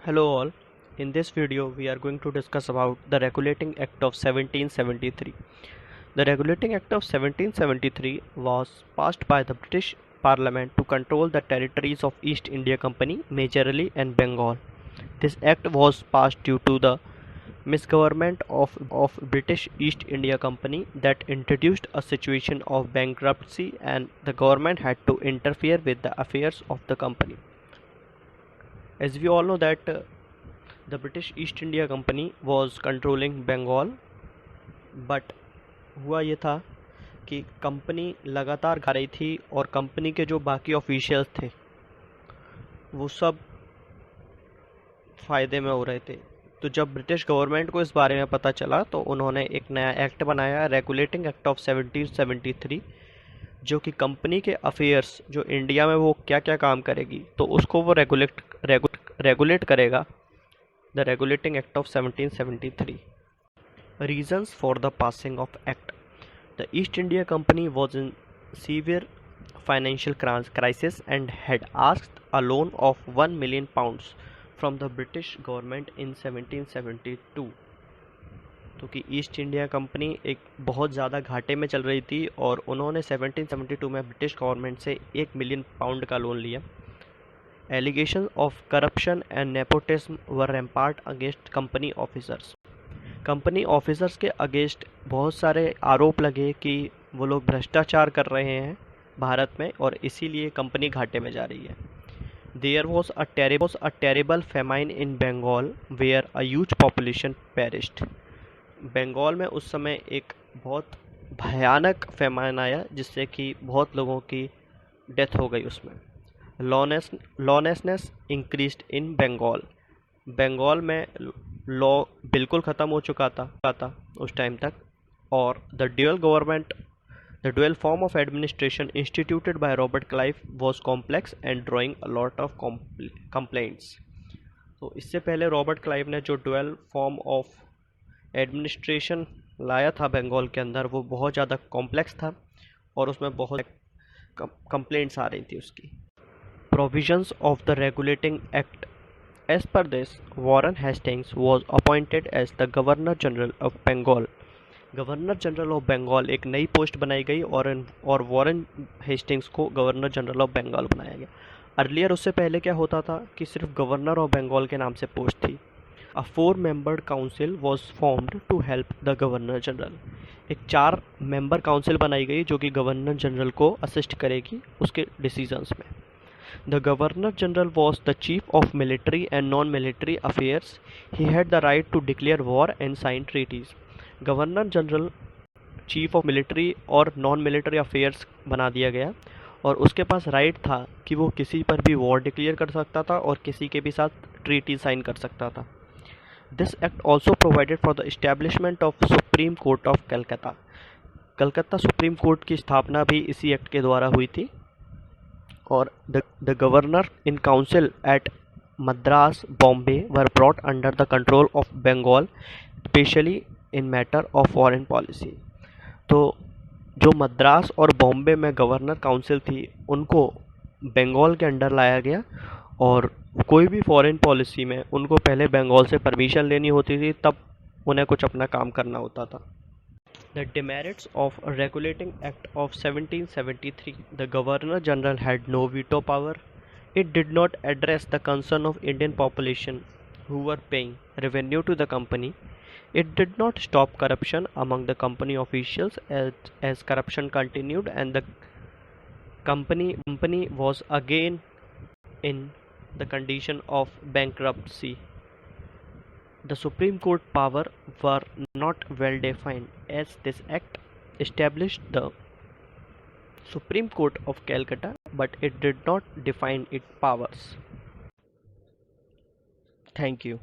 Hello all. In this video we are going to discuss about the Regulating Act of 1773. The Regulating Act of 1773 was passed by the British Parliament to control the territories of East India Company, majorly in Bengal. This act was passed due to the misgovernment of British East India Company that introduced a situation of bankruptcy, and the government had to interfere with the affairs of the company. As we all know that the British East India Company was controlling Bengal, but हुआ ये था कि company लगातार खा रही थी और company के जो बाकी ऑफिशियल्स थे वो सब फ़ायदे में हो रहे थे। तो जब ब्रिटिश गवर्नमेंट को इस बारे में पता चला तो उन्होंने एक नया एक्ट बनाया, रेगुलेटिंग एक्ट ऑफ 1773, जो कि कंपनी के अफेयर्स जो इंडिया में वो क्या क्या काम करेगी तो उसको वो रेगुलेट करेगा। The Regulating Act of 1773. Reasons for the passing of Act. The East India Company was in severe financial crisis and had asked a loan of £1 million from the British government in 1772. तो कि east India company एक बहुत ज़्यादा घाटे में चल रही थी और उन्होंने 1772 में ब्रिटिश गवर्नमेंट से £1 मिलियन का लोन लिया। Allegations of corruption and nepotism were rampant against company officers. Company officers के अगेंस्ट बहुत सारे आरोप लगे कि वो लोग भ्रष्टाचार कर रहे हैं भारत में और इसीलिए कंपनी घाटे में जा रही है। There was a terrible famine in Bengal where a huge population perished. Bengal में उस समय एक बहुत भयानक फैमाइन आया जिससे कि बहुत लोगों की डेथ हो गई उसमें। Lawlessness increased in Bengal. Bengal में लॉ बिल्कुल ख़त्म हो चुका था उस टाइम तक। और the dual form of administration instituted by Robert Clive was complex and drawing a lot of complaints. तो इससे पहले रॉबर्ट क्लाइव ने जो ड्यूअल फॉर्म ऑफ एडमिनिस्ट्रेशन लाया था बंगाल के अंदर वो बहुत ज़्यादा कॉम्प्लेक्स था और उसमें बहुत कंप्लेंट्स आ रही थी उसकी। Provisions of the Regulating Act. As per this, Warren Hastings was appointed as the Governor General of Bengal. Governor general of Bengal एक नई पोस्ट बनाई गई और वॉरेन हेस्टिंग्स को गवर्नर जनरल ऑफ बंगाल बनाया गया। अर्लियर उससे पहले क्या होता था कि सिर्फ गवर्नर ऑफ बंगाल के नाम से पोस्ट थी। A 4-membered council was formed to help the governor general. एक 4 मेंबर काउंसिल बनाई गई जो कि गवर्नर जनरल को असिस्ट करेगी उसके डिसीजंस में। The Governor General was the Chief of Military and Non-Military Affairs. He had the right to declare war and sign treaties. Governor general chief of military और non military affairs बना दिया गया और उसके पास right था कि वो किसी पर भी वॉर डिक्लेयर कर सकता था और किसी के भी साथ ट्रीटी साइन कर सकता था। This act also provided for the establishment of supreme court of Calcutta. Calcutta supreme court की स्थापना भी इसी एक्ट के द्वारा हुई थी। और the governor in council at Madras, Bombay were brought under the control of Bengal, especially in matter of foreign policy. तो जो मद्रास और बॉम्बे में गवर्नर काउंसिल थी उनको बंगाल के अंडर लाया गया और कोई भी फॉरेन पॉलिसी में उनको पहले बंगाल से परमिशन लेनी होती थी, तब उन्हें कुछ अपना काम करना होता था। The demerits of a Regulating Act of 1773. The Governor General had no veto power. It did not address the concern of Indian population who were paying revenue to the company. It did not stop corruption among the company officials as corruption continued and the company was again in the condition of bankruptcy. The Supreme Court power were not well defined as this act established the Supreme Court of Calcutta, but it did not define its powers. Thank you.